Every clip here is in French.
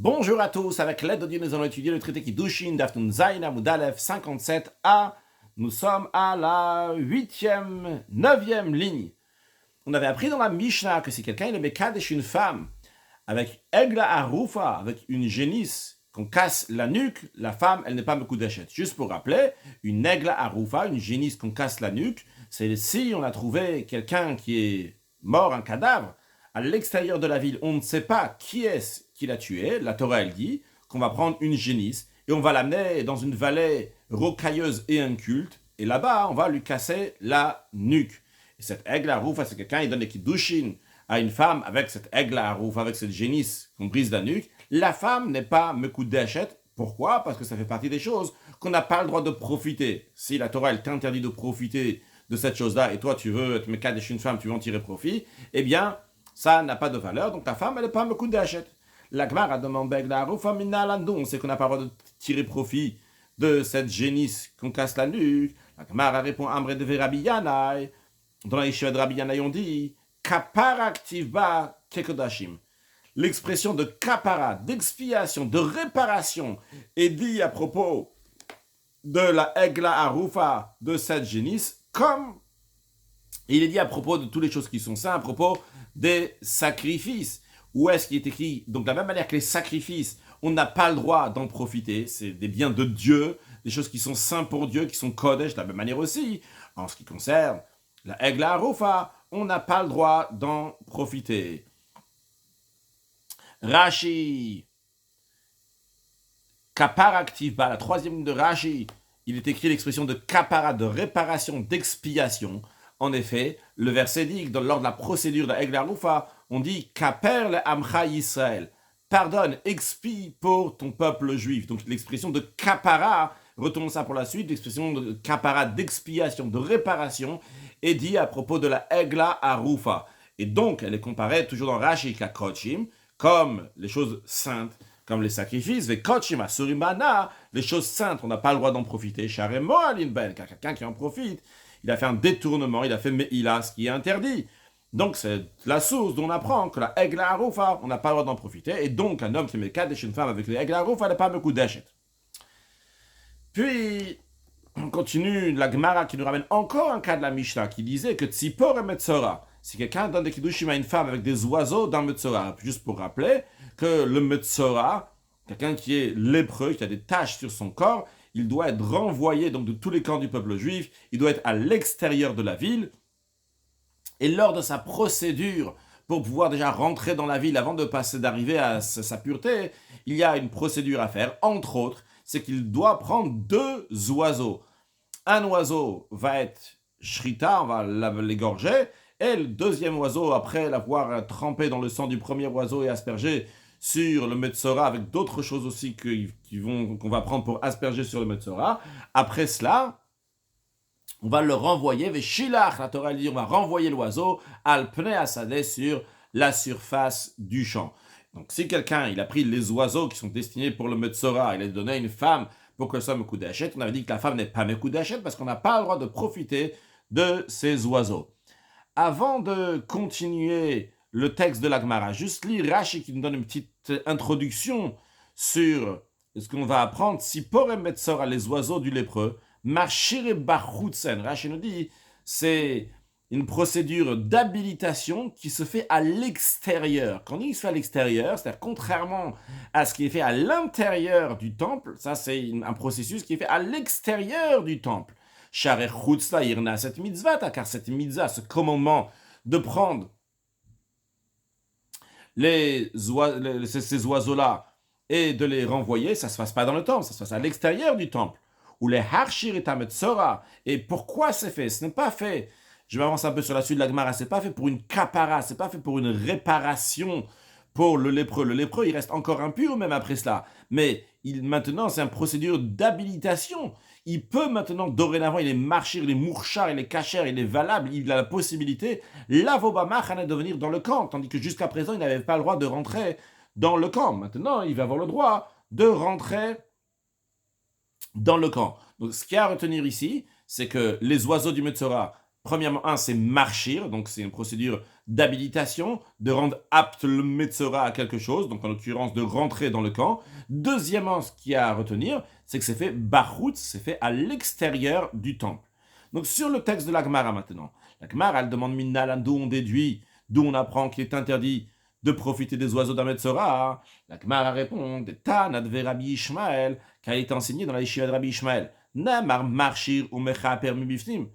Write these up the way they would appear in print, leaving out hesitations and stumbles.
Bonjour à tous, avec l'aide de Dieu, nous allons étudier le traité Kiddushin d'Aftun Zayin Amud Aleph 57a. Nous sommes à la 9e ligne. On avait appris dans la Mishnah que si quelqu'un il est Mekadesh une femme avec Egla Arufa, avec une génisse, qu'on casse la nuque, la femme, elle n'est pas Mekudeshet. Juste pour rappeler, une Egla Arufa, une génisse qu'on casse la nuque, c'est si on a trouvé quelqu'un qui est mort, un cadavre, à l'extérieur de la ville, on ne sait pas qui est-ce qui l'a tué. La Torah, elle dit qu'on va prendre une génisse et on va l'amener dans une vallée rocailleuse et inculte, et là-bas, on va lui casser la nuque. Et cette Egla Arufa, c'est quelqu'un, il donne des kiddushin à une femme avec cette Egla Arufa, avec cette génisse qu'on brise la nuque. La femme n'est pas Mekudeshet. Pourquoi ? Parce que ça fait partie des choses qu'on n'a pas le droit de profiter. Si la Torah, elle t'interdit de profiter de cette chose-là, et toi, tu veux être Mekadesh une femme, tu veux en tirer profit, eh bien, ça n'a pas de valeur, donc ta femme, elle n'est pas Mekudeshet. La Gemara demande Egla Arufa minalandu, on sait qu'on n'a pas le droit de tirer profit de cette génisse qu'on casse la nuque. La Gemara répond Amre de Rabbi Yanai. Dans la Yeshiva de Rabbi Yanai, on dit Kapara ktivba kekodashim. L'expression de kapara, d'expiation, de réparation est dit à propos de la Egla Arufa, de cette génisse, comme il est dit à propos de toutes les choses qui sont saintes, à propos des sacrifices. Où est-ce qu'il est écrit ? Donc, de la même manière que les sacrifices, on n'a pas le droit d'en profiter. C'est des biens de Dieu, des choses qui sont saintes pour Dieu, qui sont kodesh, de la même manière aussi. En ce qui concerne la Egla Arufa, on n'a pas le droit d'en profiter. Rashi, kapara aktiva, la troisième ligne de Rashi, il est écrit l'expression de kapara, de réparation, d'expiation. En effet, le verset dit que lors de la procédure de la Egla Arufa, on dit kaper le amcha Yisrael, pardonne, expie pour ton peuple juif. Donc l'expression de kapara, retournons ça pour la suite, l'expression de kapara, d'expiation, de réparation, est dit à propos de la Egla Arufa. Et donc, elle est comparée toujours dans Rashi à Kochim, comme les choses saintes, comme les sacrifices, les Kochim, Asurimana, les choses saintes, on n'a pas le droit d'en profiter. Sharemo alinben, car quelqu'un qui en profite, il a fait un détournement, il a fait Me'ila, ce qui est interdit. Donc, c'est la source dont on apprend que la Egla Arufa, on n'a pas le droit d'en profiter. Et donc, un homme qui met Kadesh une femme avec les Egla Arufa, elle n'est pas Mekudeshet. Puis, on continue, la Gemara qui nous ramène encore un cas de la Mishnah qui disait que Tzipor et Metzora, si quelqu'un donne des kiddushim à une femme avec des oiseaux dans Metzora, juste pour rappeler que le Metzora, quelqu'un qui est lépreux, qui a des taches sur son corps, il doit être renvoyé donc de tous les camps du peuple juif, il doit être à l'extérieur de la ville, et lors de sa procédure pour pouvoir déjà rentrer dans la ville avant de passer d'arriver à sa pureté, il y a une procédure à faire, entre autres, c'est qu'il doit prendre 2 oiseaux. Un oiseau va être shrita, on va l'égorger, et le deuxième oiseau, après l'avoir trempé dans le sang du premier oiseau et aspergé sur le Metzora, avec d'autres choses aussi qu'on va prendre pour asperger sur le Metzora, après cela, on va le renvoyer, Veshilach, la Torah dit, on va renvoyer l'oiseau, al pnei asadeh, sur la surface du champ. Donc si quelqu'un, il a pris les oiseaux qui sont destinés pour le Metzora, il a donné à une femme pour qu'elle soit Mekudeshet, on avait dit que la femme n'est pas Mekudeshet parce qu'on n'a pas le droit de profiter de ces oiseaux. Avant de continuer le texte de la Gemara, juste lire Rashi qui nous donne une petite introduction sur ce qu'on va apprendre. Si porem Metzora, les oiseaux du lépreux, marchire bachutsen, Rashi nous dit, c'est une procédure d'habilitation qui se fait à l'extérieur. Quand il se fait à l'extérieur, c'est-à-dire contrairement à ce qui est fait à l'intérieur du temple, ça c'est un processus qui est fait à l'extérieur du temple. Share chutzla irna cette mitzvah, car cette mitzvah, ce commandement de prendre ces oiseaux-là et de les renvoyer, ça ne se passe pas dans le temple, ça se passe à l'extérieur du temple. Ou les harshir et metzora. Et pourquoi c'est fait ? Ce n'est pas fait. Je m'avance un peu sur la suite de la Gemara. C'est pas fait pour une kapara, c'est pas fait pour une réparation pour le lépreux. Le lépreux, il reste encore impur même après cela. Mais maintenant, c'est une procédure d'habilitation. Il peut maintenant, dorénavant, il est marchir, il est mourchar, il est kacher, il est valable, il a la possibilité, l'avobamach, de venir dans le camp. Tandis que jusqu'à présent, il n'avait pas le droit de rentrer dans le camp. Maintenant, il va avoir le droit de rentrer dans le camp. Donc, ce qu'il y a à retenir ici, c'est que les oiseaux du Metzora, Premièrement, c'est marchir, donc c'est une procédure d'habilitation, de rendre apte le Metzora à quelque chose, donc en l'occurrence de rentrer dans le camp. Deuxièmement, ce qu'il y a à retenir, c'est que c'est fait Bachutz, c'est fait à l'extérieur du temple. Donc sur le texte de la Gemara maintenant, la Gemara, elle demande Minnalan, d'où on déduit, d'où on apprend qu'il est interdit de profiter des oiseaux d'un Metzora. La Gemara répond, Tanad ve Rabbi Ishmael, qui a été enseigné dans la yeshiva de Rabbi Ishmael. Namar marchir ou mechaper mibifnim.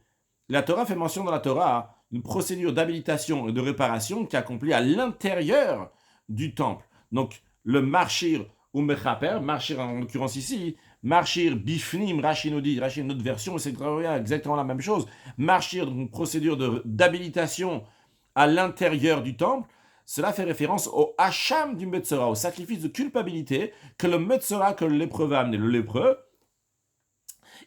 La Torah fait mention dans la Torah une procédure d'habilitation et de réparation qui est accomplie à l'intérieur du temple. Donc, le marchir ou mechaper, marchir en l'occurrence ici, marchir bifnim, Rashi nous dit, Rashi une autre version, c'est exactement la même chose. Marchir, donc une procédure d'habilitation à l'intérieur du temple, cela fait référence au hacham du Metzora, au sacrifice de culpabilité que le Metzora, que le lépreux va amener. Le lépreux,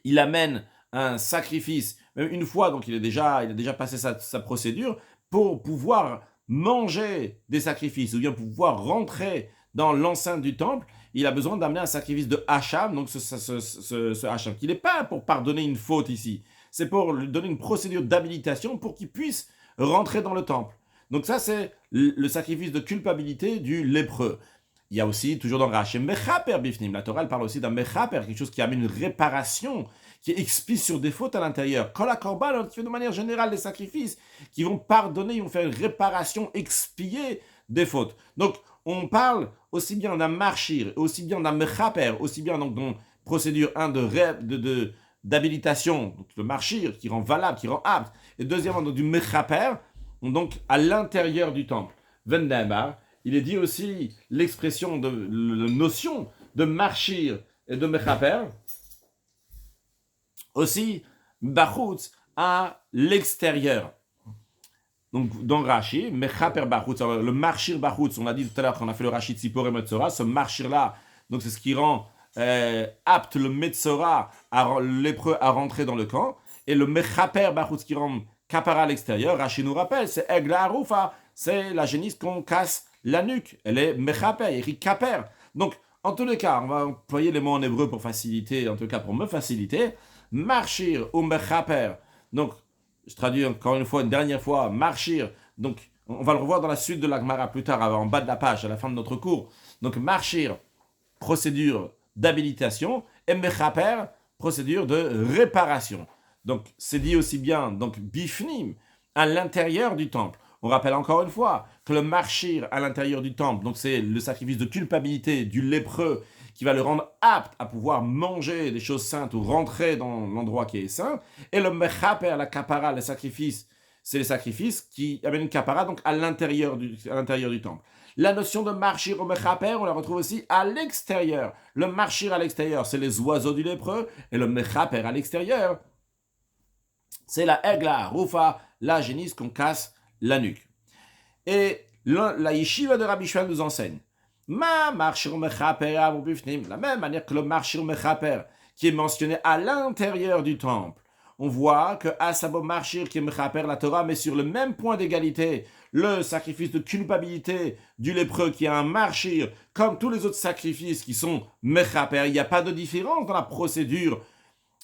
il amène un sacrifice, même une fois, donc il a déjà passé sa procédure, pour pouvoir manger des sacrifices, ou bien pouvoir rentrer dans l'enceinte du temple, il a besoin d'amener un sacrifice de hacham, donc ce hacham, qui n'est pas pour pardonner une faute ici, c'est pour lui donner une procédure d'habilitation pour qu'il puisse rentrer dans le temple. Donc ça, c'est le sacrifice de culpabilité du lépreux. Il y a aussi, toujours dans Rashi, mechaper bifnim. La Torah, elle parle aussi d'un mechaper, quelque chose qui amène une réparation, qui expie sur des fautes à l'intérieur. Kol hakorban, qui fait de manière générale des sacrifices, qui vont pardonner, ils vont faire une réparation, expier des fautes. Donc, on parle aussi bien d'un marchir, aussi bien d'un mechaper, aussi bien donc dans procédure 1 d'habilitation, donc le marchir qui rend valable, qui rend apte, et deuxièmement donc du mechaper, donc à l'intérieur du temple. Vendemar, il est dit aussi l'expression la notion de marchir et de mechaper, aussi bachutz à l'extérieur. Donc dans Rashi, mechaper bachutz, le marchir bachutz, on a dit tout à l'heure quand on a fait le Rashi Tzipor et Metzora, ce marchir-là, donc c'est ce qui rend apte le Metzora, le lépreux à rentrer dans le camp, et le mechaper bachutz qui rend kapara à l'extérieur, Rashi nous rappelle, c'est egla arufa, c'est la génisse qu'on casse la nuque, elle est mechaper, écrit kaper. Donc, en tous les cas, on va employer les mots en hébreu pour faciliter, en tout cas pour me faciliter. Marchir ou mechaper. Donc, je traduis encore une fois, une dernière fois, marchir. Donc, on va le revoir dans la suite de la Gemara plus tard, en bas de la page, à la fin de notre cours. Donc, marchir, procédure d'habilitation, et mechaper, procédure de réparation. Donc, c'est dit aussi bien, donc, bifnim, à l'intérieur du temple. On rappelle encore une fois que le marchir à l'intérieur du temple, donc c'est le sacrifice de culpabilité du lépreux qui va le rendre apte à pouvoir manger des choses saintes ou rentrer dans l'endroit qui est saint. Et le mechaper, la kapara, le sacrifice, c'est les sacrifices qui amènent une kapara donc à l'intérieur du temple. La notion de marchir au mechaper, on la retrouve aussi à l'extérieur. Le marchir à l'extérieur, c'est les oiseaux du lépreux, et le mechaper à l'extérieur, c'est la egla, rufa, la génisse qu'on casse la nuque. Et la yeshiva de Rabbi Ishmael nous enseigne la même manière que le marchir mechaper qui est mentionné à l'intérieur du temple. On voit que Asabo marchir qui est mechaper, la Torah met sur le même point d'égalité le sacrifice de culpabilité du lépreux qui est un marchir comme tous les autres sacrifices qui sont mechaper. Il n'y a pas de différence dans la procédure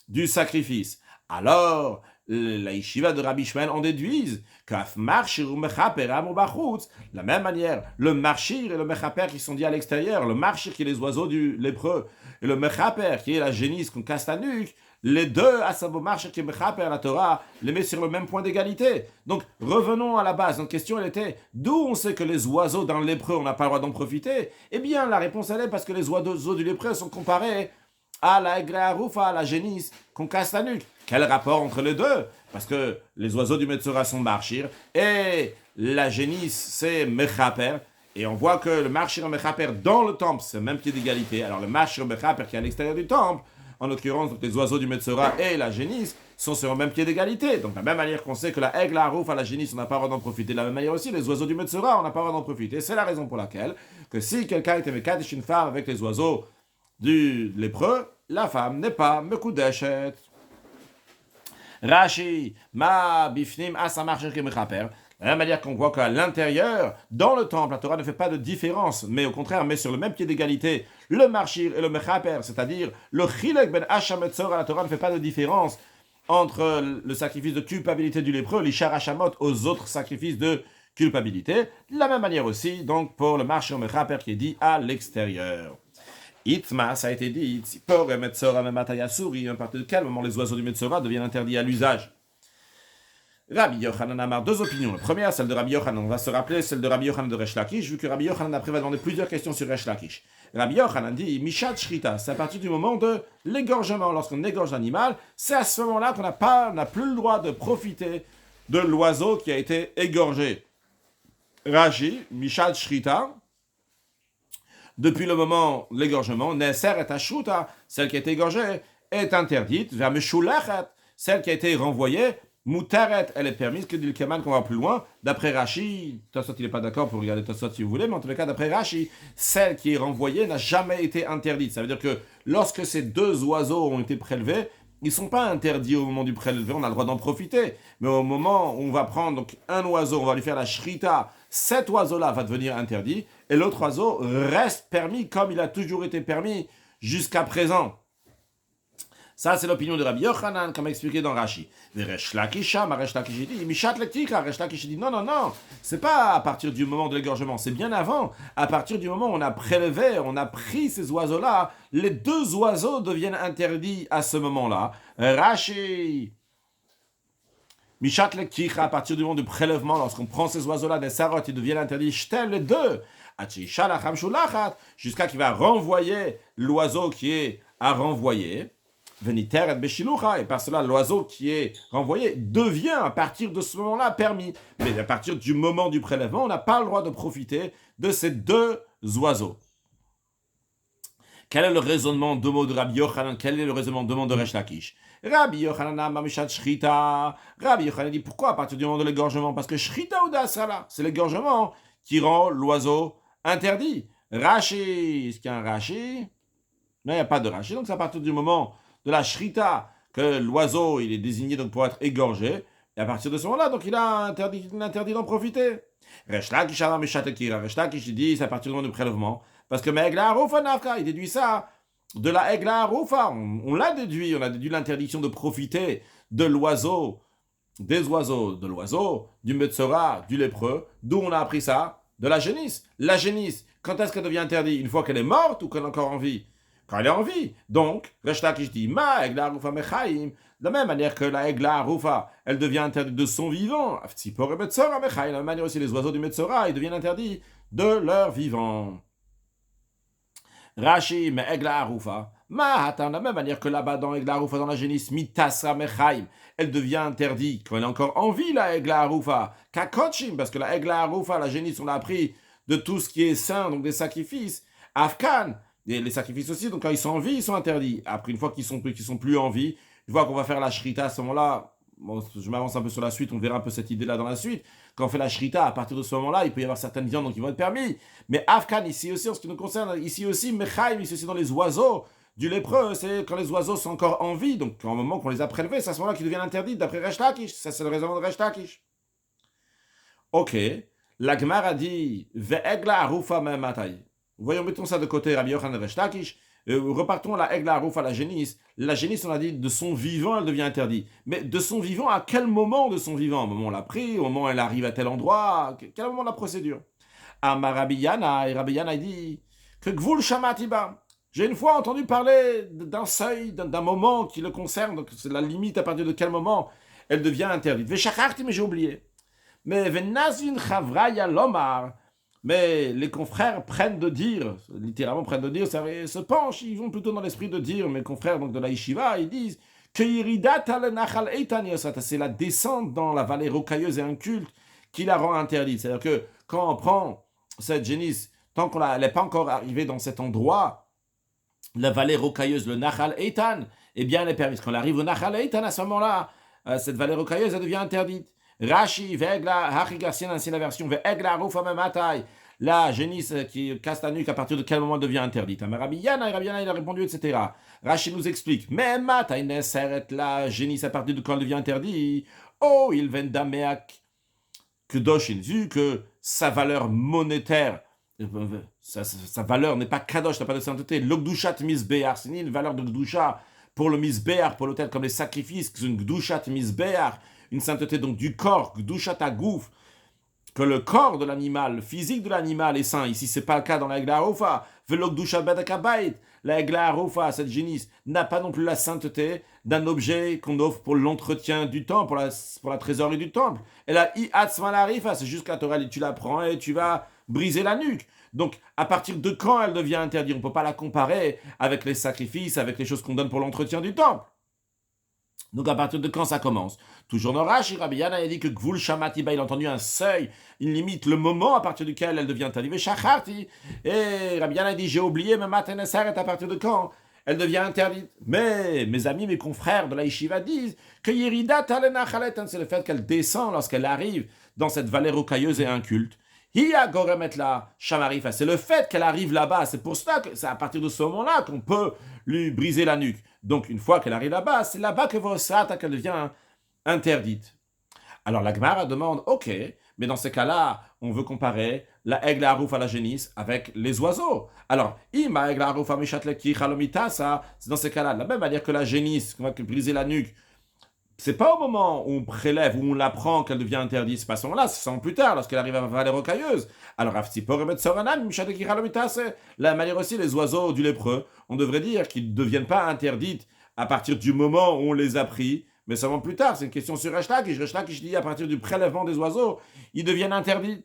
du sacrifice. Alors, la yeshiva de Rabbi Ishmael en déduisent qu'af marchir ou mechaper am bachutz, de la même manière, le marchir et le mechaper qui sont dit à l'extérieur, le marchir qui est les oiseaux du lépreux, et le mechaper qui est la génisse qu'on casse la nuque, les deux, asabo marchir qui est mechaper, la Torah, les met sur le même point d'égalité. Donc, revenons à la base. Notre question, elle était, d'où on sait que les oiseaux d'un lépreux, on n'a pas le droit d'en profiter? Eh bien, la réponse, elle est parce que les oiseaux du lépreux sont comparés à la egrearufa, à la génisse qu'on casse la nuque. Quel rapport entre les deux? Parce que les oiseaux du Metzora sont marchir et la génisse c'est mechaper. Et on voit que le marchir et le mechaper dans le temple, c'est le même pied d'égalité. Alors le marchir et le mechaper qui est à l'extérieur du temple, en l'occurrence les oiseaux du Metzora et la génisse, sont sur le même pied d'égalité. Donc de la même manière qu'on sait que la aigle, la rouf, à la génisse, on n'a pas le droit d'en profiter, de la même manière aussi, les oiseaux du Metzora, on n'a pas le droit d'en profiter. C'est la raison pour laquelle que si quelqu'un était mekadesh une femme avec les oiseaux du lépreux, la femme n'est pas mekudeshet. Rashi, ma bifnim asa marcher qui mechaper. De la même manière qu'on voit qu'à l'intérieur, dans le temple, la Torah ne fait pas de différence, mais au contraire met sur le même pied d'égalité le marchir et le mechaper, c'est-à-dire le chilek ben hacham metzora, la Torah ne fait pas de différence entre le sacrifice de culpabilité du lépreux, l'ishar hachamot, aux autres sacrifices de culpabilité. De la même manière aussi, donc, pour le marché mechaper qui est dit à l'extérieur. Itma, ça a été dit, Tzipor et Metzora Memataya Souri, à partir de quel moment les oiseaux du Metzora deviennent interdits à l'usage. Rabbi Yochanan a deux opinions. La première, celle de Rabbi Yochanan. On va se rappeler celle de Rabbi Yochanan de Resh Lakish, vu que Rabbi Yochanan après va demander plusieurs questions sur Resh Lakish. Rabbi Yochanan dit Mishat Shrita, c'est à partir du moment de l'égorgement. Lorsqu'on égorge l'animal, c'est à ce moment-là qu'on n'a plus le droit de profiter de l'oiseau qui a été égorgé. Rashi, Mishat Shrita, depuis le moment de l'égorgement, Neser et Ashruta, celle qui a été égorgée, est interdite. Vers Meshulachat, celle qui a été renvoyée, Moutaret, elle est permise, que dit le Keman qu'on va plus loin. D'après Rashi, Tosot il n'est pas d'accord pour regarder Tosot si vous voulez, mais en tout cas, d'après Rashi, celle qui est renvoyée n'a jamais été interdite. Ça veut dire que lorsque ces deux oiseaux ont été prélevés, ils ne sont pas interdits au moment du prélevé, on a le droit d'en profiter. Mais au moment où on va prendre donc, un oiseau, on va lui faire la shrita, cet oiseau-là va devenir interdit, et l'autre oiseau reste permis comme il a toujours été permis jusqu'à présent. Ça, c'est l'opinion de Rabbi Yochanan, comme expliqué dans Rashi. Resh Lakish dit, Mishat Lektika, Resh Lakish dit, non, c'est pas à partir du moment de l'égorgement, c'est bien avant. À partir du moment où on a prélevé, on a pris ces oiseaux-là, les deux oiseaux deviennent interdits à ce moment-là. Rashi, Mishat Lektika, à partir du moment du prélèvement, lorsqu'on prend ces oiseaux-là, des sarot, ils deviennent interdits, jeter les deux. Jusqu'à qu'il va renvoyer l'oiseau qui est à renvoyer. Et par cela, l'oiseau qui est renvoyé devient à partir de ce moment-là permis. Mais à partir du moment du prélèvement, on n'a pas le droit de profiter de ces deux oiseaux. Quel est le raisonnement de mots de Rabbi Yochanan? Quel est le raisonnement de mots de Resh Lakish? Rabbi Yochanan Mamishat Shrita. Rabbi Yochanan dit pourquoi à partir du moment de l'égorgement? Parce que Shrita ou Dasala, c'est l'égorgement qui rend l'oiseau interdit. Rashi, est-ce qu'il y a un Rashi? Non, il n'y a pas de Rashi, donc c'est à partir du moment de la shrita, que l'oiseau il est désigné donc pour être égorgé, et à partir de ce moment-là, donc il a interdit d'en profiter. Resh Lakish dit c'est à partir du moment du prélèvement, parce que Megla Harufa Nafka, il déduit ça de la Egla Harufa, on l'a déduit, on a déduit l'interdiction de profiter de l'oiseau, des oiseaux, de l'oiseau, du Metzora, du lépreux, d'où on a appris ça? De la génisse. La génisse, quand est-ce qu'elle devient interdite? Une fois qu'elle est morte ou qu'elle est encore en vie? Quand elle est en vie. Donc, Resh Lakish dit, Ma Egla Harufa Mechaim, de la même manière que la Egla Harufa, elle devient interdite de son vivant. Tzipor et Metzora Mechaim, de la même manière aussi les oiseaux du Metzora, ils deviennent interdits de leur vivant. Rashi, mais Egla Harufa, Mahatan, de la même manière que là-bas dans Egla Harufa, dans la génisse, Mitasa Mechaim, elle devient interdite quand elle est encore en vie, la Egla Harufa. Kakochim, parce que la Egla Harufa, la génisse, on l'a appris de tout ce qui est saint, donc des sacrifices. Afkan, et les sacrifices aussi, donc quand ils sont en vie, ils sont interdits. Après, une fois qu'ils sont plus en vie, une fois qu'on va faire la shrita à ce moment-là, bon, je m'avance un peu sur la suite, on verra un peu cette idée-là dans la suite. Quand on fait la shrita, à partir de ce moment-là, il peut y avoir certaines viandes qui vont être permis. Mais Afkan, ici aussi, en ce qui nous concerne, ici aussi, Mechaim, ici aussi dans les oiseaux du lépreux, c'est quand les oiseaux sont encore en vie, donc au moment qu'on les a prélevés, c'est à ce moment-là qu'ils deviennent interdits, d'après Resh Lakish. Ça, c'est le raisonnement de Resh Lakish. Ok, la Gemara a dit, Ve'egla Harufa me'matai. Voyons, mettons ça de côté, Rabbi Yochanan Resh Lakish. Repartons à la Egla Harufa, la génisse. La génisse, on a dit, de son vivant, elle devient interdite. Mais de son vivant, à quel moment de son vivant? Au moment où on l'a pris, au moment où elle arrive à tel endroit, quel moment de la procédure? Amar Rabbi Yana, et Rabbi Yana dit que Gvul Shamatiba. J'ai une fois entendu parler d'un seuil, d'un moment qui le concerne, donc c'est la limite à partir de quel moment elle devient interdite. Veshakarti, mais j'ai oublié. Mais Venazin Chavraya Lomar. Mais les confrères prennent de dire, littéralement prennent de dire, se penchent, ils vont plutôt dans l'esprit de dire, mes confrères donc de la Yeshiva, ils disent que c'est la descente dans la vallée rocailleuse et inculte qui la rend interdite. C'est-à-dire que quand on prend cette génisse, tant qu'elle n'est pas encore arrivée dans cet endroit, la vallée rocailleuse, le Nachal Eitan, eh bien elle est permise. Quand elle arrive au Nachal Eitan, à ce moment-là, cette vallée rocailleuse, elle devient interdite. Rashi, Ve'egla, Hachigassian, ainsi la version, Ve'egla, Rufa, Mematai, la génisse qui casse la nuque, à partir de quel moment elle devient interdite? Mais Rabbi Yana, il a répondu, etc. Rashi nous explique, Mematai, Neseret, la génisse, à partir de quand elle devient interdite? Oh, il vient d'Ameak, Kedoshin, vu que sa valeur monétaire, sa valeur n'est pas Kadosh, n'a pas de sainteté, l'Ogdushat Misbear, c'est ni une valeur de Gdusha pour le misbéach, pour l'autel, comme les sacrifices, que c'est une gdushat misbéach, une sainteté donc du corps, gdushat agouf, que le corps de l'animal, le physique de l'animal est saint. Ici, c'est pas le cas dans la Egla Harufa. Velo gdushat bedakabait. La Egla Harufa, cette génisse, n'a pas non plus la sainteté d'un objet qu'on offre pour l'entretien du temple, pour la trésorerie du temple. Et la i'atzma la rifa, c'est juste que la Torah, tu la prends et tu vas briser la nuque. Donc, à partir de quand elle devient interdite? On ne peut pas la comparer avec les sacrifices, avec les choses qu'on donne pour l'entretien du temple. Donc, à partir de quand ça commence? Toujours dans Rashi, Rabbi Yana a dit que Gvul Shamatiba, il a entendu un seuil, une limite, le moment à partir duquel elle devient interdite. Et Rabbi Yana a dit, j'ai oublié, mais Mateneser est à partir de quand elle devient interdite? Mais mes amis, mes confrères de la Yeshiva disent que Yerida Talena Chalet, c'est le fait qu'elle descend lorsqu'elle arrive dans cette vallée rocailleuse et inculte. Hiya goremet la shamarifa, c'est le fait qu'elle arrive là-bas, c'est pour cela que c'est à partir de ce moment-là qu'on peut lui briser la nuque. Donc une fois qu'elle arrive là-bas, c'est là-bas que Vosata qu'elle devient interdite. Alors la Gemara demande, ok, mais dans ces cas-là, on veut comparer la Egla Harouf à la génisse avec les oiseaux. Alors, Ima Egla Harouf à Mishatleki Chalomitasa, c'est dans ces cas-là, de la même manière que la génisse, qu'on va briser la nuque, c'est pas au moment où on prélève, où on l'apprend qu'elle devient interdite, c'est pas à ce moment-là, c'est 100 ans plus tard, lorsqu'elle arrive à la vallée rocailleuse. Alors, la manière aussi, les oiseaux du lépreux, on devrait dire qu'ils ne deviennent pas interdites à partir du moment où on les a pris, mais seulement plus tard. C'est une question sur Resh Lakish. Resh Lakish dit à partir du prélèvement des oiseaux, ils deviennent interdits.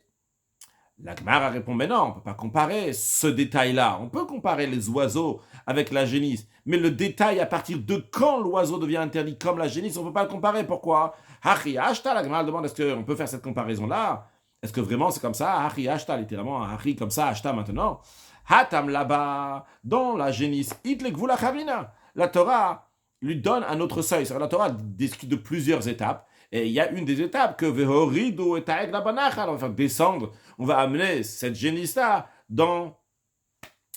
La Gemara répond, mais non, on ne peut pas comparer ce détail-là. On peut comparer les oiseaux avec la génisse, mais le détail à partir de quand l'oiseau devient interdit comme la génisse, on ne peut pas le comparer. Pourquoi? Hachi Ashta, la Gemara demande, est-ce qu'on peut faire cette comparaison-là? Est-ce que vraiment c'est comme ça? Hachi Ashta, littéralement, Hachi comme ça, Ashta maintenant. Hatam là-bas, dans la génisse, Itlek Vula Chavina. La Torah lui donne un autre seuil. La Torah discute de plusieurs étapes. Et il y a une des étapes que Vehorido et Taeg la Banachal, on va faire descendre, on va amener cette génisse-là dans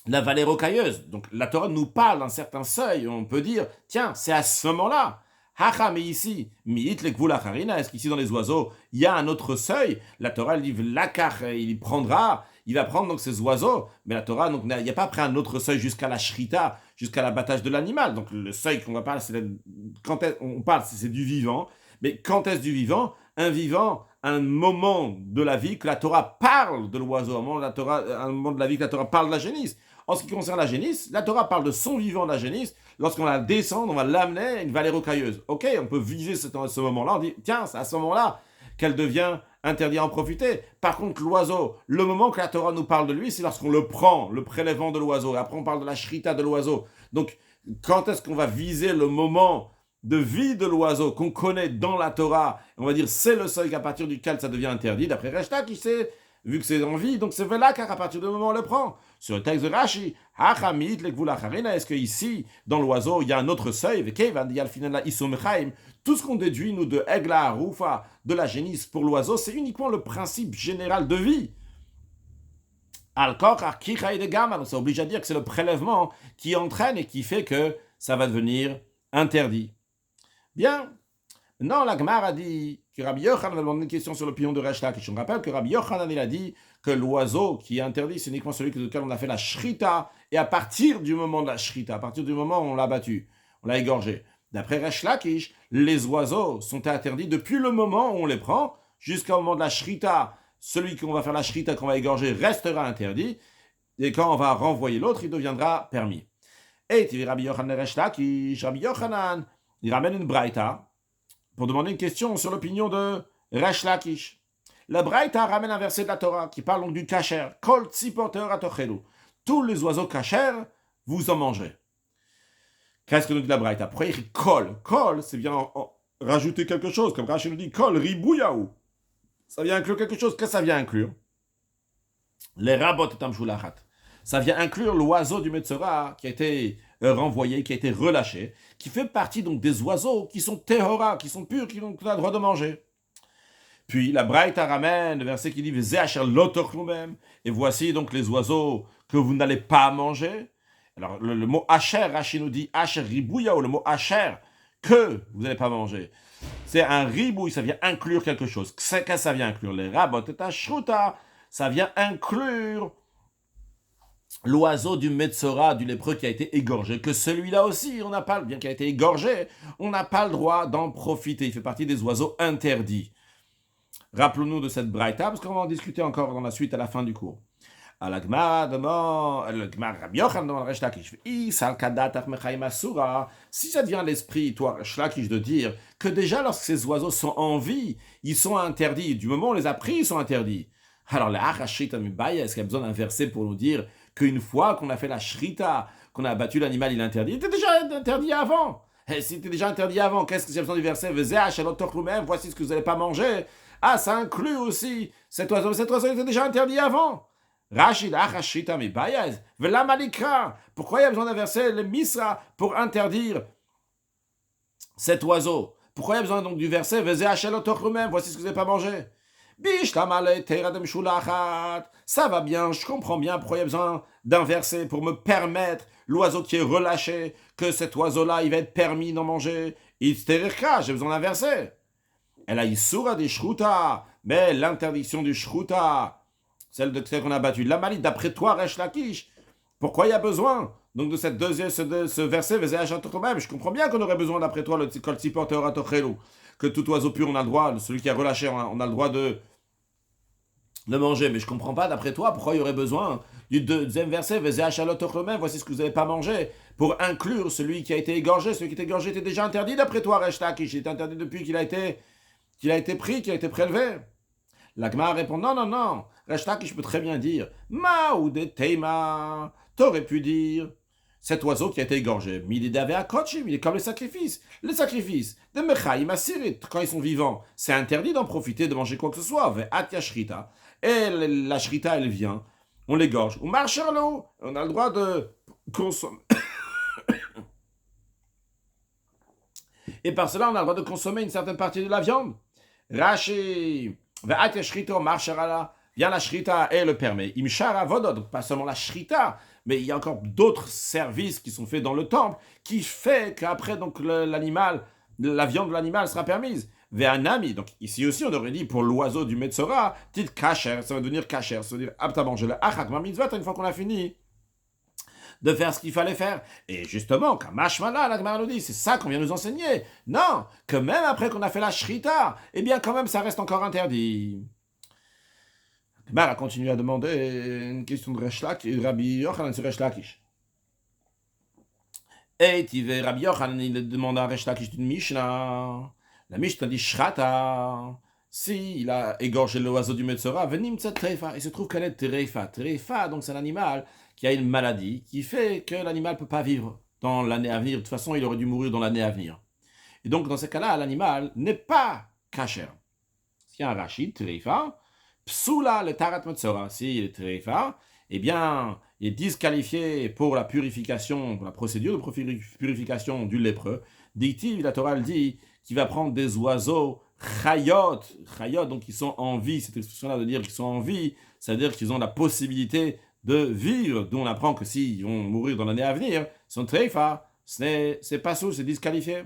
la vallée rocailleuse. Donc la Torah nous parle d'un certain seuil. On peut dire, tiens, c'est à ce moment-là. Hacha, mais ici, mi'it lekvula charina, est-ce qu'ici dans les oiseaux, il y a un autre seuil? La Torah, elle dit, l'akach, il va prendre donc ces oiseaux, mais la Torah, donc, il n'y a pas pris un autre seuil jusqu'à la shrita, jusqu'à l'abattage de l'animal. Donc le seuil qu'on va parler, c'est du vivant. Mais quand est-ce du vivant? Un vivant, un moment de la vie que la Torah parle de l'oiseau, un moment de la vie que la Torah parle de la génisse. En ce qui concerne la génisse, la Torah parle de son vivant de la génisse. Lorsqu'on la descend, on va l'amener à une vallée rocailleuse. Ok, on peut viser ce moment-là. On dit, tiens, c'est à ce moment-là qu'elle devient interdite à en profiter. Par contre, l'oiseau, le moment que la Torah nous parle de lui, c'est lorsqu'on le prend, le prélèvement de l'oiseau. Et après, on parle de la shrita de l'oiseau. Donc, quand est-ce qu'on va viser le moment de vie de l'oiseau qu'on connaît dans la Torah? On va dire, c'est le seuil à partir duquel ça devient interdit. D'après Reshta, qui sait, vu que c'est en vie, donc c'est là car à partir du moment où on le prend. Sur le texte de Rashi, est-ce que ici, dans l'oiseau, il y a un autre seuil? Tout ce qu'on déduit, nous, de Egla Harufa, de la génisse pour l'oiseau, c'est uniquement le principe général de vie. Donc ça oblige à dire que c'est le prélèvement qui entraîne et qui fait que ça va devenir interdit. Bien. Non, la Gemara a dit que Rabbi Yochanan a demandé une question sur l'opinion de Resh Lakish. On rappelle que Rabbi Yochanan, il a dit que l'oiseau qui est interdit, c'est uniquement celui duquel on a fait la shrita, et à partir du moment de la shrita, à partir du moment où on l'a battu, on l'a égorgé. D'après Resh Lakish, les oiseaux sont interdits depuis le moment où on les prend jusqu'au moment de la shrita. Celui qu'on va faire la shrita, qu'on va égorger, restera interdit, et quand on va renvoyer l'autre, il deviendra permis. Et tu dis Rabbi Yochanan Resh Lakish, Rabbi Yochanan, il ramène une braïta pour demander une question sur l'opinion de Resh Lakish. La braïta ramène un verset de la Torah qui parle donc du kasher. Kol tzipoter atochelu. Tous les oiseaux kasher, vous en mangez. Qu'est-ce que nous dit la braïta? Pourquoi il écrit kol? Kol, c'est bien rajouter quelque chose. Comme Rashi nous dit kol ribouyaou. Ça vient inclure quelque chose. Qu'est-ce que ça vient inclure? Les rabot et tamshulachat. Ça vient inclure l'oiseau du Metzora qui a été renvoyé, qui a été relâché, qui fait partie donc des oiseaux qui sont tehora, qui sont purs, qui ont le droit de manger. Puis la Braïta ramène le verset qui dit et voici donc les oiseaux que vous n'allez pas manger. Alors le mot Asher, Rashi nous dit Asher ribouya, ou le mot Asher, que vous n'allez pas manger. C'est un ribouille, ça vient inclure quelque chose. Qu'est-ce que ça vient inclure? Les rabot et ashruta, ça vient inclure l'oiseau du Metzora, du lépreux qui a été égorgé, que celui-là aussi, on n'a pas, bien qu'il a été égorgé, on n'a pas le droit d'en profiter. Il fait partie des oiseaux interdits. Rappelons-nous de cette braïta, parce qu'on va en discuter encore dans la suite à la fin du cours. La Gemara demande, Rabbi Yochanan demande à Resh Lakish, si ça devient l'esprit, toi, Resh Lakish, de dire que déjà lorsque ces oiseaux sont en vie, ils sont interdits. Du moment où on les a pris, ils sont interdits. Alors, est-ce qu'il y a besoin d'un verset pour nous dire qu'une fois qu'on a fait la shrita, qu'on a abattu l'animal, il est interdit? Il était déjà interdit avant. Et s'il était déjà interdit avant, qu'est-ce que j'ai besoin du verset? Voici ce que vous n'allez pas manger. Ah, ça inclut aussi cet oiseau. Cet oiseau était déjà interdit avant. Rachid, Achashita, mais Bayaz, Velamalikra. Pourquoi il y a besoin d'un verset, le Misra, pour interdire cet oiseau? Pourquoi il y a besoin donc du verset, voici ce que vous n'avez pas mangé? Ça va bien, je comprends bien pourquoi il y a besoin d'un verset pour me permettre, l'oiseau qui est relâché, que cet oiseau-là, il va être permis d'en manger. J'ai besoin d'un verset. Elle a Isura des Shruta, mais l'interdiction du Shruta, celle qu'on a battue, la malice d'après toi, Resh Lakish, pourquoi il y a besoin donc de cette ce verset, je comprends bien qu'on aurait besoin d'après toi, le Kol Tzipor Teora Tochelu, que tout oiseau pur, on a le droit, celui qui a relâché, on a le droit de manger, mais je comprends pas d'après toi pourquoi il y aurait besoin du deuxième verset, voici ce que vous n'avez pas mangé, pour inclure celui qui a été égorgé. Celui qui était égorgé était déjà interdit d'après toi, Resh Lakish, il est interdit depuis qu'il a été pris, qu'il a été prélevé. La Gemara répond, non. Resh Lakish, je peux très bien dire, Ma ou de Teima, t'aurais pu dire, cet oiseau qui a été égorgé, il est comme le sacrifice. Les sacrifices de Mechaïm Asirit, quand ils sont vivants, c'est interdit d'en profiter, de manger quoi que ce soit. Et la shrita, elle vient, on l'égorge. Ou marcharlo, on a le droit de consommer. Et par cela, on a le droit de consommer une certaine partie de la viande. Rashi, vient la shrita et le permet. Imshara vodod, donc pas seulement la shrita, mais il y a encore d'autres services qui sont faits dans le temple qui fait qu'après donc l'animal, la viande de l'animal sera permise. Ve'anami, donc ici aussi on aurait dit pour l'oiseau du Metzora, tit kasher, ça va devenir kasher, ça veut dire apte à manger le achak ma mitzvah une fois qu'on a fini de faire ce qu'il fallait faire. Et justement, comme Mashmala, la Gemara nous dit, c'est ça qu'on vient nous enseigner. Non, que même après qu'on a fait la shrita, eh bien quand même ça reste encore interdit. La Gemara continue à demander une question de Rabbi Yochanan sur Resh Lakish. Et Rabbi Yochanan, il demande à Resh Lakish d'une Mishnah. La Mishnah dit Shrata. Si il a égorgé l'oiseau du Metzora, venim tzat treifa. Il se trouve qu'elle est treifa. Treifa, donc c'est un animal qui a une maladie qui fait que l'animal ne peut pas vivre dans l'année à venir. De toute façon, il aurait dû mourir dans l'année à venir. Et donc, dans ce cas-là, l'animal n'est pas kasher. S'il y a un rachid, treifa, psula le tarat Metzora. S'il est treifa, eh bien, il est disqualifié pour la purification, pour la procédure de purification du lépreux. Dictive, la Torah le dit, qu'il va prendre des oiseaux chayot, donc ils sont en vie. Cette expression-là de dire qu'ils sont en vie, c'est-à-dire qu'ils ont la possibilité de vivre, d'où on apprend que s'ils vont mourir dans l'année à venir, ils sont treifa, c'est pas sous, c'est disqualifié.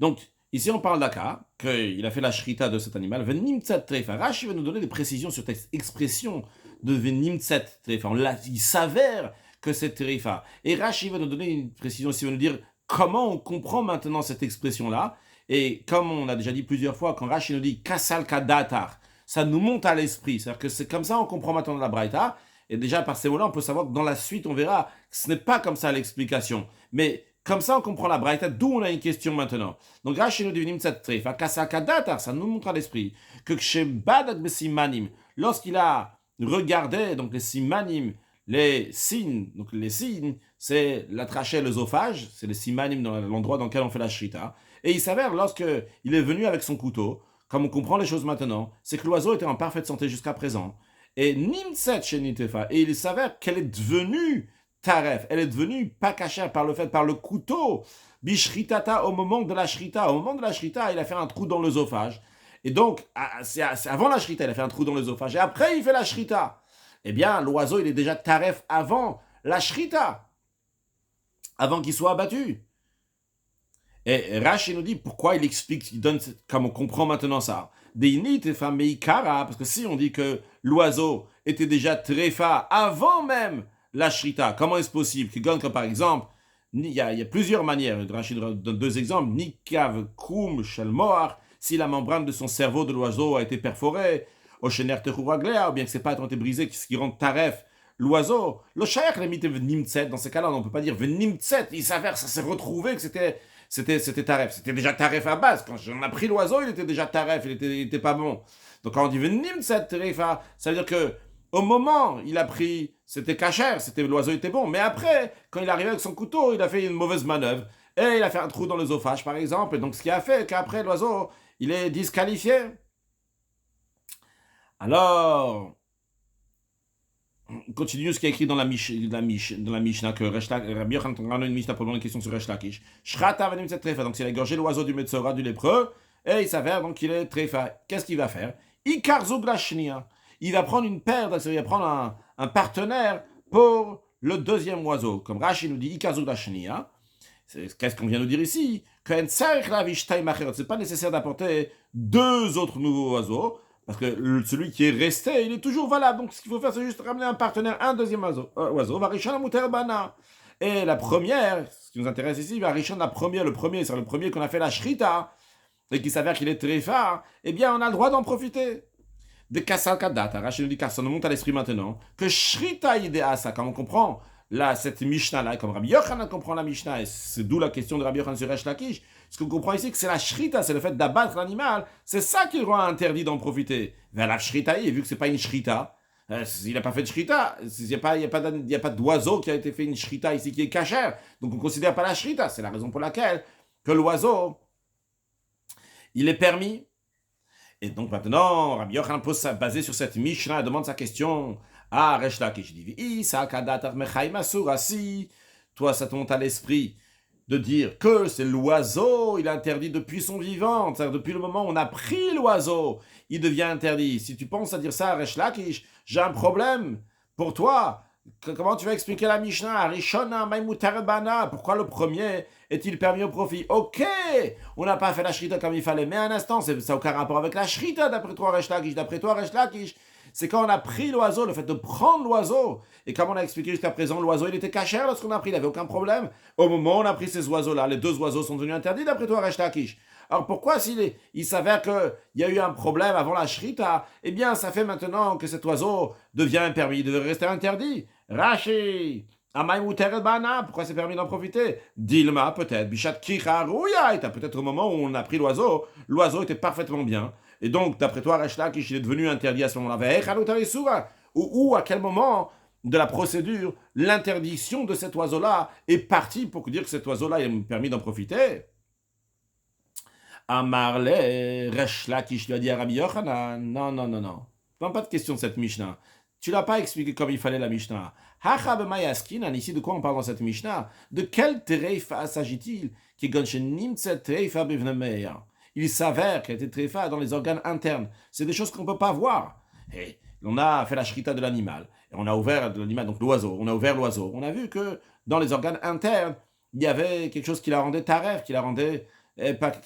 Donc, ici on parle d'Aka, qu'il a fait la shrita de cet animal, venimtzat treifa. Rashi va nous donner des précisions sur cette expression de venimtzat treifa. Il s'avère que c'est treifa. Et Rashi va nous donner une précision ici, il va nous dire comment on comprend maintenant cette expression-là. Et comme on a déjà dit plusieurs fois, quand Rashi nous dit kasal kadatar, ça nous monte à l'esprit. C'est-à-dire que c'est comme ça on comprend maintenant la braïta. Et déjà par ces mots-là, on peut savoir que dans la suite, on verra que ce n'est pas comme ça l'explication. Mais comme ça, on comprend la braïta, d'où on a une question maintenant. Donc Rashi nous dit nimtzat treifa, kasal kadatar, ça nous montre à l'esprit que chez badak besimanim, lorsqu'il a regardé donc les simanim, les signes, donc les signes, c'est la trachée et l'œsophage, c'est les simanim dans l'endroit dans lequel on fait la shrita. Et il s'avère, lorsqu'il est venu avec son couteau, comme on comprend les choses maintenant, c'est que l'oiseau était en parfaite santé jusqu'à présent. Et nimtzet shenitefa, et il s'avère qu'elle est devenue taref, elle est devenue pas cachère par le couteau, bishritata au moment de la shrita. Au moment de la shrita, il a fait un trou dans l'œsophage. Et donc, c'est avant la shrita, il a fait un trou dans l'œsophage. Et après, il fait la shrita. Eh bien, l'oiseau, il est déjà taref avant la shrita, avant qu'il soit abattu. Et Rashi nous dit pourquoi il explique, il donne, comme on comprend maintenant ça. Parce que si on dit que l'oiseau était déjà tréfa avant même la shrita. Comment est-ce possible? Comme par exemple, il y a plusieurs manières. Rachid donne deux exemples. Nikav kum shel moar, si la membrane de son cerveau de l'oiseau a été perforée, ou bien que ses pattes ont été brisées, ce qui rend taref l'oiseau. Le shayak l'a mis v'nimtset. Dans ces cas-là, on ne peut pas dire v'nimtset. Il s'avère, ça s'est retrouvé que c'était taref. C'était déjà taref à base. Quand on a pris l'oiseau, il était déjà taref. Il était pas bon. Donc quand on dit v'nimtset tarefa, ça veut dire que au moment il a pris, c'était cachère, l'oiseau était bon. Mais après, quand il est arrivé avec son couteau, il a fait une mauvaise manœuvre. Et il a fait un trou dans l'œsophage, par exemple. Et donc ce qui a fait qu'après, l'oiseau, il est disqualifié. Alors, continue ce qui est écrit dans la Mishnah, que Rabbi Yochanan a une Mishnah pour une question sur Resh Lakish. Shrata venim cette tréfa. Donc, s'il a égorgé l'oiseau du Metzora, du lépreux, et il s'avère donc qu'il est tréfa. Qu'est-ce qu'il va faire? Ikar zug lashnia. Il va prendre une paire, il va prendre un partenaire pour le deuxième oiseau. Comme Rashi nous dit, Ikar zug lashnia. Qu'est-ce qu'on vient nous dire ici? C'est pas nécessaire d'apporter deux autres nouveaux oiseaux. Parce que celui qui est resté, il est toujours valable. Donc, ce qu'il faut faire, c'est juste ramener un partenaire, un deuxième oiseau. Et la première, ce qui nous intéresse ici, le premier qu'on a fait la shrita, et qui s'avère qu'il est très fort, eh bien, on a le droit d'en profiter. De Kassal Kadat, Rachel nous dit, car ça nous monte à l'esprit maintenant, que shrita idéa ça, comme on comprend, là, cette Mishnah-là, comme Rabbi Yochanan comprend la Mishnah, et c'est d'où la question de Rabbi Yochanan sur Resh Lakish. Ce qu'on comprend ici, que c'est la shrita, c'est le fait d'abattre l'animal, c'est ça qui rend interdit d'en profiter. Vers la shrita, vu que c'est pas une shrita, il n'a pas fait de shrita, il n'y a pas d'oiseau qui a été fait une shrita ici qui est cachère, donc on ne considère pas la shrita. C'est la raison pour laquelle que l'oiseau, il est permis. Et donc maintenant, Rabbi Yochanan peut se baser sur cette Mishnah et demande sa question à Resh Lakish. Il dit, si toi ça te monte à l'esprit de dire que c'est l'oiseau, il est interdit depuis son vivant, c'est-à-dire depuis le moment où on a pris l'oiseau, il devient interdit. Si tu penses à dire ça à Resh Lakish, j'ai un problème pour toi. Comment tu vas expliquer la Mishnah? Rishona Maimoutar Bana. Pourquoi le premier est-il permis au profit? Ok, on n'a pas fait la shrita comme il fallait, mais un instant, ça n'a aucun rapport avec la shrita d'après toi, Resh Lakish. D'après toi, Resh Lakish, c'est quand on a pris l'oiseau, le fait de prendre l'oiseau. Et comme on a expliqué jusqu'à présent, l'oiseau, il était cachère lorsqu'on a pris, il n'avait aucun problème. Au moment où on a pris ces oiseaux-là, les deux oiseaux sont devenus interdits d'après toi, Resh Lakish. Alors pourquoi il s'avère qu'il y a eu un problème avant la shrita, eh bien ça fait maintenant que cet oiseau devient impermis, il devrait rester interdit. Rashi, pourquoi c'est permis d'en profiter? Dilma, peut-être. Bishat Kicha Rouya, peut-être au moment où on a pris l'oiseau était parfaitement bien. Et donc, d'après toi, Resh Lakish, il est devenu interdit à ce moment-là. Ou à quel moment de la procédure, l'interdiction de cet oiseau-là est partie pour dire que cet oiseau-là est permis d'en profiter? Amarle, Resh Lakish lui a dit à Rabbi Yochanan, non. Pas de question de cette Mishnah. Tu l'as pas expliqué comme il fallait la Mishnah. Ici, de quoi on parle dans cette Mishnah? De quel treifa s'agit-il? Il s'avère qu'il a été treifa dans les organes internes. C'est des choses qu'on ne peut pas voir. Et on a fait la shrita de l'animal. Et on a ouvert l'animal, donc l'oiseau. On a ouvert l'oiseau. On a vu que dans les organes internes, il y avait quelque chose qui la rendait taref, qui la rendait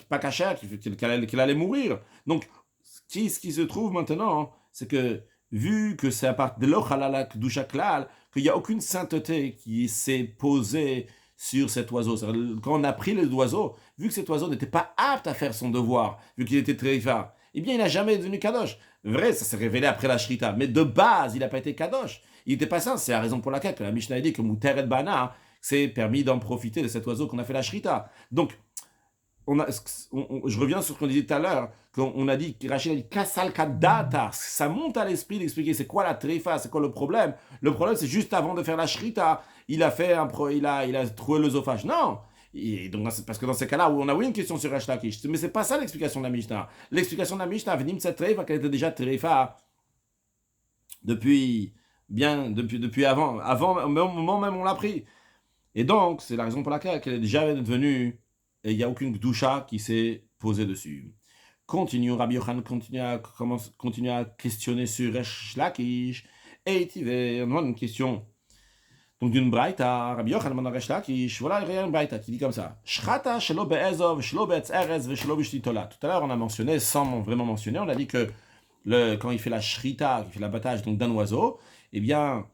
pas cachère, qu'il allait mourir. Donc, ce qui se trouve maintenant, c'est que vu que c'est à part de l'ochalala k'dusha qu'il n'y a aucune sainteté qui s'est posée sur cet oiseau. Quand on a pris l'oiseau, vu que cet oiseau n'était pas apte à faire son devoir, vu qu'il était très fort, eh bien il n'a jamais devenu kadosh. Vrai, ça s'est révélé après la shrita, mais de base, il n'a pas été kadosh. Il n'était pas saint. C'est la raison pour laquelle que la Mishnah a dit que Mouter et Bana, c'est permis d'en profiter de cet oiseau qu'on a fait la shrita. Donc, je reviens sur ce qu'on disait tout à l'heure, qu'on a dit, Rachid a dit, Kassal Kadata, ça monte à l'esprit d'expliquer c'est quoi la tréfa, c'est quoi le problème. Le problème, c'est juste avant de faire la shrita, il a trouvé l'œsophage. Non! Et donc, parce que dans ces cas-là, où on a une question sur Resh Lakish, mais c'est pas ça l'explication de la Mishnah. L'explication de la Mishnah, Venim cette tréfa, qu'elle était déjà tréfa depuis avant, au moment même où on l'a pris. Et donc, c'est la raison pour laquelle elle est déjà devenue. Et il n'y a aucune gdoucha qui s'est posée dessus. Rabbi Yochanan continue à questionner sur Resh Lakish. Et on demande une question. Donc d'une braïta, Rabbi Yochanan demande à Resh Lakish, voilà, il y a une braïta qui dit comme ça. Shrata shelo be'ezov, shelo be'etz erez, shelo b'shtitola. Tout à l'heure, on a mentionné, sans vraiment mentionner, on a dit que quand il fait la shrita, il fait l'abattage donc d'un oiseau, eh bien,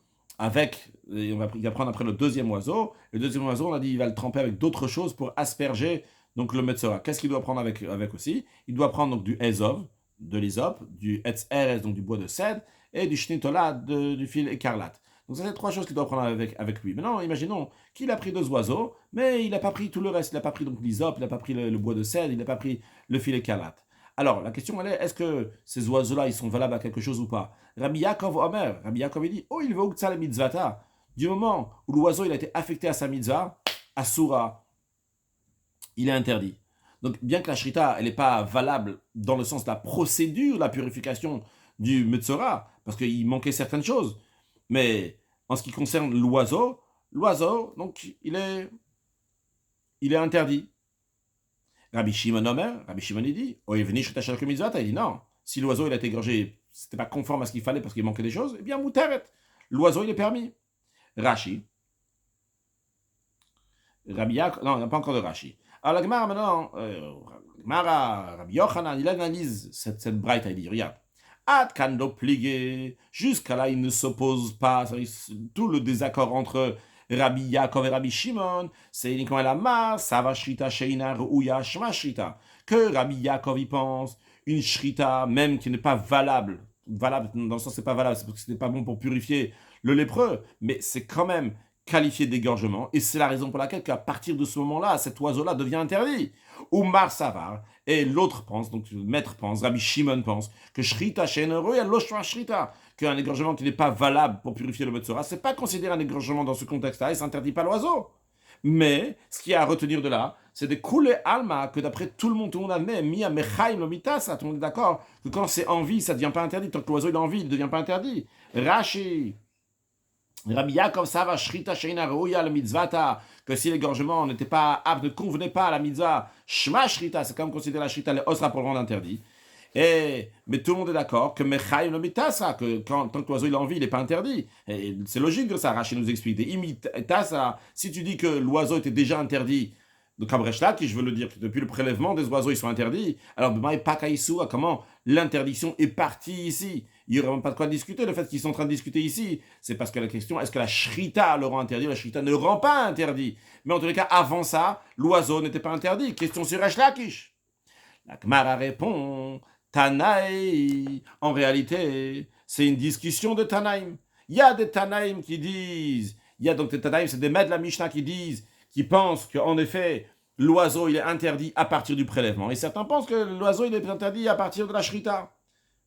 il va prendre après le deuxième oiseau. Le deuxième oiseau, on a dit, il va le tremper avec d'autres choses pour asperger donc le metzora. Qu'est-ce qu'il doit prendre avec aussi? Il doit prendre donc du ezov, de l'hysope, du etz erez, donc du bois de cèdre, et du shnitola, du fil écarlate. Donc, ça, c'est trois choses qu'il doit prendre avec lui. Maintenant, imaginons qu'il a pris deux oiseaux, mais il n'a pas pris tout le reste. Il n'a pas pris donc l'hysope, il n'a pas pris le bois de cèdre, il n'a pas pris le fil écarlate. Alors, la question, elle est, est-ce que ces oiseaux-là, ils sont valables à quelque chose ou pas? Rabbi Yaakov Omer, Rabbi Yaakov, il dit, oh, il veut uktzah le mitzvata. Du moment où l'oiseau, il a été affecté à sa mitzvah, à Soura, il est interdit. Donc, bien que la shrita, elle n'est pas valable dans le sens de la procédure, la purification du metzora, parce qu'il manquait certaines choses, mais en ce qui concerne l'oiseau, donc, il est interdit. Rabbi Shimon Omer, Rabbi Shimon il dit, il dit non, si l'oiseau il a été égorgé, c'était pas conforme à ce qu'il fallait parce qu'il manquait des choses, eh bien mouteret, l'oiseau il est permis. Rashi, Rabbi Yaakov, non, il n'y a pas encore de Rashi. Alors la Gemara maintenant, Rabbi Yochanan, il analyse cette braïta, il dit, regarde, Ad kando pligé, jusqu'à là il ne s'oppose pas, tout le désaccord entre Rabbi Yaakov et Rabbi Shimon, c'est uniquement la ma, Sava Shrita Sheina Ruya Shma Shrita, que Rabbi Yaakov y pense, une Shrita même qui n'est pas valable dans le sens c'est pas valable, c'est parce que ce n'est pas bon pour purifier le lépreux, mais c'est quand même qualifié d'égorgement, et c'est la raison pour laquelle qu'à partir de ce moment-là, cet oiseau-là devient interdit. Oumar Savar, et l'autre pense, donc le maître pense, Rabbi Shimon pense, que Shrita Sheina Ruya Loshma Shrita, qu'un égorgement qui n'est pas valable pour purifier le metzora, c'est pas considéré un égorgement dans ce contexte-là, et ça n'interdit pas l'oiseau. Mais, ce qu'il y a à retenir de là, c'est de couler alma, que d'après tout le monde admet, mia mechaim lomitasa, tout le monde est d'accord, que quand c'est en vie, ça ne devient pas interdit, tant que l'oiseau est en vie, il ne devient pas interdit. Rashi, Rabbi Yaakov Sava Shrita Sheina Reuya le mitzvata, que si l'égorgement n'était pas apte, ne convenait pas à la mitzvah, Shma Shrita, c'est comme considérer la Shrita, les osra pour le rendre interdit. Mais tout le monde est d'accord que Mechaïm le mitasa, que tant que l'oiseau il a envie, il n'est pas interdit. Et c'est logique que ça, Rachid nous explique. Si tu dis que l'oiseau était déjà interdit, donc comme Resh-Lakish, je veux le dire, que depuis le prélèvement des oiseaux, ils sont interdits. Alors, comment l'interdiction est partie ici? Il n'y aurait même pas de quoi discuter. Le fait qu'ils sont en train de discuter ici, c'est parce que la question, est-ce que la Shrita le rend interdit? La Shrita ne le rend pas interdit. Mais en tous les cas, avant ça, l'oiseau n'était pas interdit. Question sur Resh-Lakish. La Gemara répond... Tanaï, en réalité, c'est une discussion de Tanaïm. Il y a des Tanaïm qui disent, il y a donc des Tanaïm, c'est des maîtres de la Mishnah qui pensent qu'en effet, l'oiseau il est interdit à partir du prélèvement. Et certains pensent que l'oiseau il est interdit à partir de la shrita.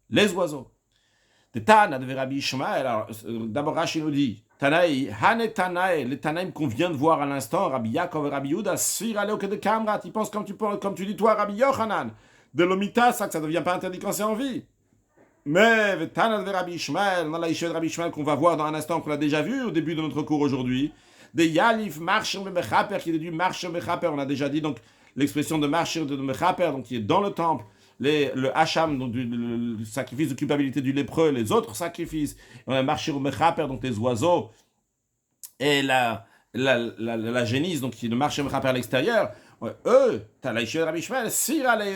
Les oiseaux. Des Tana de Rabbi Ishmael, alors d'abord Rashi nous dit, Tanaï, Hane Tanaï, les Tanaïm qu'on vient de voir à l'instant, Rabbi Yaakov et Rabbi Yehuda, Sfir Aleo de Kamrat, ils pensent comme tu dis toi, Rabbi Yochanan, de l'omita, ça ne devient pas interdit quand c'est en vie. Mais Tana de Rabbi Ishmael, dans la Yeshiva de Rabbi Ishmael qu'on va voir dans un instant, qu'on a déjà vu au début de notre cours aujourd'hui, de Yalif Marshir de Mechaper, qui est du Marshir Mechaper, on a déjà dit donc l'expression de Marshir de Mechaper, donc qui est dans le temple, le Hacham, donc le sacrifice de culpabilité du lépreux, les autres sacrifices, on a Marshir Mechaper, donc les oiseaux, et la génisse, donc qui est le Marshir Mechaper à l'extérieur. Ouais, t'as la Yeshiva de Rabbi Ishmael,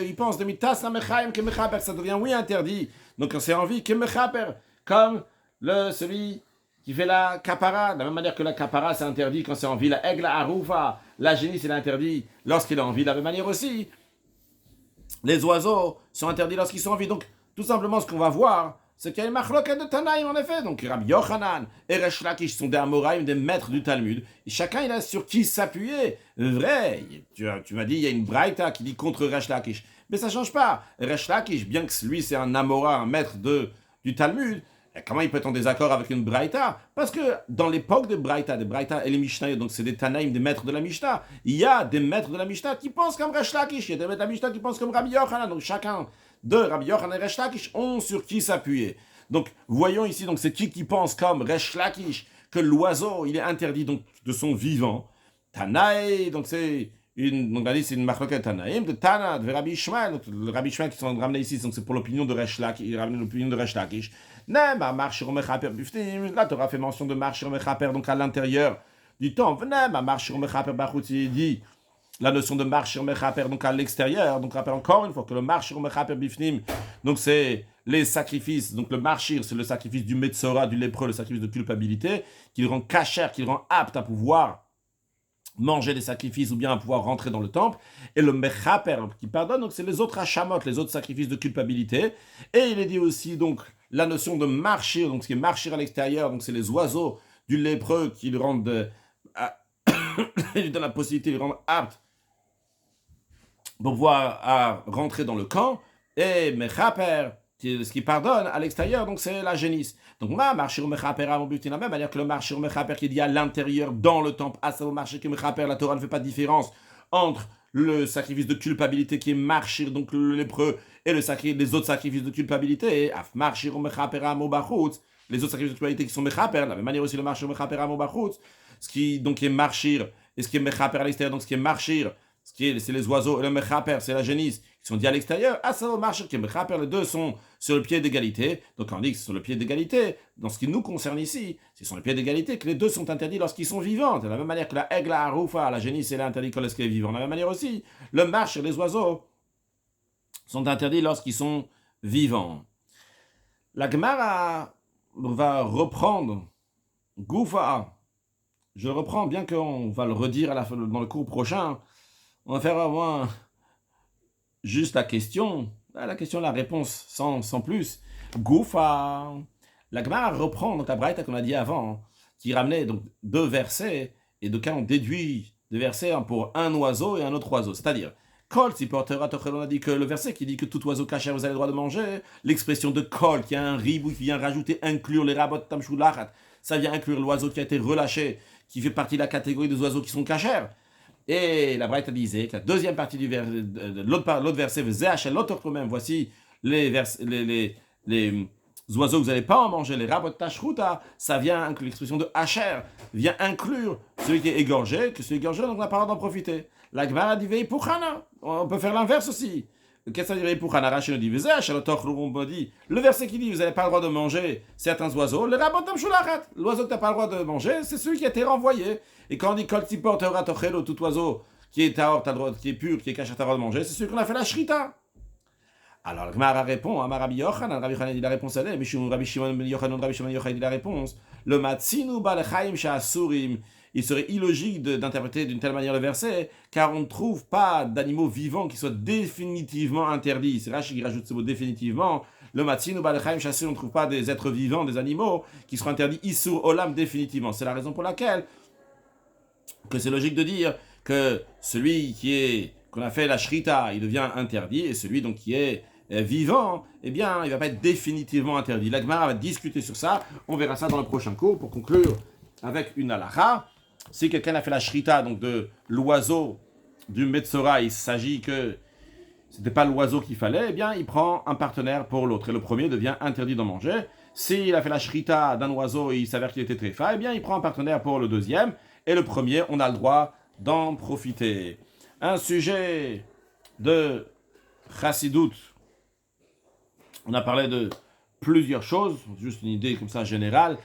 ils pensent de mitas la mechaim que mechaper, ça devient oui interdit. Donc quand c'est en vie, que mechaper, comme celui qui fait la kapara, de la même manière que la kapara c'est interdit quand c'est en vie, la egla arufa, la génisse c'est interdit lorsqu'il est en vie, de la même manière aussi. Les oiseaux sont interdits lorsqu'ils sont en vie. Donc tout simplement ce qu'on va voir, c'est qu'il y a une machloket de Tanaïm en effet. Donc Rabbi Yochanan et Resh Lakish sont des Amoraïm, des maîtres du Talmud. Et chacun il a sur qui s'appuyer. Vrai, tu m'as dit il y a une Braïta qui dit contre Resh Lakish. Mais ça ne change pas. Resh Lakish, bien que lui c'est un Amora, un maître du Talmud, comment il peut être en désaccord avec une Braïta? Parce que dans l'époque des Braïta et les Mishnah, donc c'est des Tanaïm, des maîtres de la Mishnah, il y a des maîtres de la Mishnah qui pensent comme Resh Lakish, il y a des maîtres de la Mishnah qui pensent comme Rabbi Yochanan. Donc chacun de Rabbi Yochanan et Resh Lakish ont sur qui s'appuyer. Donc voyons ici, donc c'est qui pense comme Resh Lakish que l'oiseau il est interdit donc de son vivant. Tanaï, donc c'est une marloquette Tanaïm, de Tana, de Rabbi Ishmael, donc le Rabbi Ishmael qui sont ramenés ici, donc c'est pour l'opinion de Resh Lakish, il ramène l'opinion de Resh Lakish. Là, tu auras fait mention de marche mechaper, donc à l'intérieur du temple. Ma marche mechaper, il dit la notion de marche mechaper, donc à l'extérieur. Donc rappelle encore une fois que le marche mechaper bifnim, donc c'est les sacrifices, donc le marchir, c'est le sacrifice du Metzora, du lépreux, le sacrifice de culpabilité, qui le rend kasher, qui le rend apte à pouvoir manger des sacrifices ou bien à pouvoir rentrer dans le temple. Et le mechaper, qui pardonne, donc c'est les autres hachamot, les autres sacrifices de culpabilité. Et il est dit aussi, donc, la notion de marchir, donc ce qui est marchir à l'extérieur, donc c'est les oiseaux du lépreux qui le rendent, lui donnent la possibilité de le rendre apte pour pouvoir rentrer dans le camp. Et mechaper, ce qui pardonne à l'extérieur, donc c'est la génisse. Donc, marcher au mechaper à mon but, de la même manière que le marcher au mechaper qui est dit à l'intérieur, dans le temple, à ça au marcher que mechaper, la Torah ne fait pas de différence entre le sacrifice de culpabilité qui est marchir, donc le lépreux, et les autres sacrifices de culpabilité, et marcher au mechaper à mon bachutz, les autres sacrifices de culpabilité qui sont mechaper, de la même manière aussi le marcher au mechaper à mon bachutz, ce qui donc est marchir, et ce qui est mechaper à l'extérieur, donc ce qui est marchir, c'est les oiseaux, et le mechaper, c'est la génisse, qui sont dit à l'extérieur, ça au marcher qui est mechaper, les deux sont sur le pied d'égalité. Donc quand on dit que c'est sur le pied d'égalité, dans ce qui nous concerne ici, c'est sur le pied d'égalité que les deux sont interdits lorsqu'ils sont vivants. De la même manière que la aigle, la haroufa, la génisse, elle est interdite quand elle est vivante. De la même manière aussi, le marche et les oiseaux sont interdits lorsqu'ils sont vivants. La Gemara va reprendre Goufa. Je le reprends, bien qu'on va le redire dans le cours prochain. On va faire au moins juste la question, la réponse sans plus. Goufa. La Gemara reprend donc la braïta qu'on a dit avant, qui ramenait donc deux versets, et de cas on déduit deux versets pour un oiseau et un autre oiseau. C'est-à-dire, Kol, si portera tochel, on a dit que le verset qui dit que tout oiseau kasher vous avez le droit de manger, l'expression de Kol, qui a un ribou, qui vient rajouter, inclure les rabot tamshou lachat, ça vient inclure l'oiseau qui a été relâché, qui fait partie de la catégorie des oiseaux qui sont kasher. Et la Braïta disait que la deuxième partie de l'autre verset, même, voici les oiseaux que vous n'allez pas en manger, les rabot tashruta, ça vient inclure l'expression de hacher, vient inclure celui qui est égorgé, que celui égorgé, donc on n'a pas le droit d'en profiter. La Gemara dit veipuchana, on peut faire l'inverse aussi. Qu'est-ce que ça dit veipuchana? Rachel dit on dit le verset qui dit vous n'avez pas le droit de manger certains oiseaux, le rabot tamshulachat, l'oiseau que tu n'as pas le droit de manger, c'est celui qui a été renvoyé. Et quand on dit kol tipor teora tochelo, tout oiseau qui est taor, qui est pur, qui est caché, t'as le droit de manger, c'est celui qu'on a fait la shrita. Alors le Gemara répond, Rabbi Yochanan, Rabbi Yochanan dit la réponse elle est, Mishum Rabbi Shimon ben Yochanan, Rabbi Shimon dit la réponse, le matzinu balchaim sha'asurim, il serait illogique d'interpréter d'une telle manière le verset, car on ne trouve pas d'animaux vivants qui soient définitivement interdits. C'est Rashi qui rajoute ce mot définitivement. Le matzinu balchaim sha'asurim, on ne trouve pas des êtres vivants, des animaux qui seront interdits isur olam définitivement. C'est la raison pour laquelle que c'est logique de dire que celui qu'on a fait la shrita, il devient interdit, et celui donc qui est vivant, eh bien, il ne va pas être définitivement interdit. La Gemara va discuter sur ça, on verra ça dans le prochain cours, pour conclure avec une halakha. Si quelqu'un a fait la shrita, donc de l'oiseau du Metzora, il s'agit que ce n'était pas l'oiseau qu'il fallait, eh bien, il prend un partenaire pour l'autre, et le premier devient interdit d'en manger. S'il a fait la shrita d'un oiseau et il s'avère qu'il était tréfa, eh bien, il prend un partenaire pour le deuxième, et le premier, on a le droit d'en profiter. Un sujet de chassidoute. On a parlé de plusieurs choses, juste une idée comme ça générale.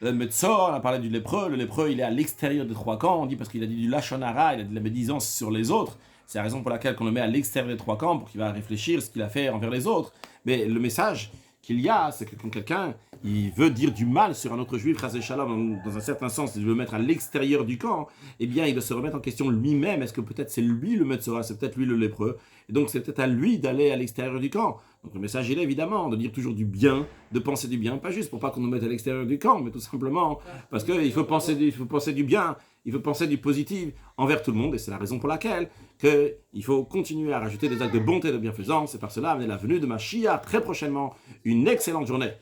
Le Metzora, on a parlé du lépreux. Le lépreux, il est à l'extérieur des trois camps. On dit parce qu'il a dit du lashon hara, il a de la médisance sur les autres. C'est la raison pour laquelle on le met à l'extérieur des trois camps, pour qu'il va réfléchir ce qu'il a fait envers les autres. Mais le message qu'il y a, c'est que quand quelqu'un il veut dire du mal sur un autre juif, chasé shalom, dans un certain sens, il veut le mettre à l'extérieur du camp, eh bien, il doit se remettre en question lui-même. Est-ce que peut-être c'est lui le Metzora, c'est peut-être lui le lépreux, et donc c'est peut-être à lui d'aller à l'extérieur du camp. Donc le message, il est évidemment de dire toujours du bien, de penser du bien, pas juste pour pas qu'on nous mette à l'extérieur du camp, mais tout simplement parce qu'il faut penser du bien, il faut penser du positif envers tout le monde, et c'est la raison pour laquelle il faut continuer à rajouter des actes de bonté et de bienfaisance, et par cela amener la venue de Mashiach très prochainement. Une excellente journée.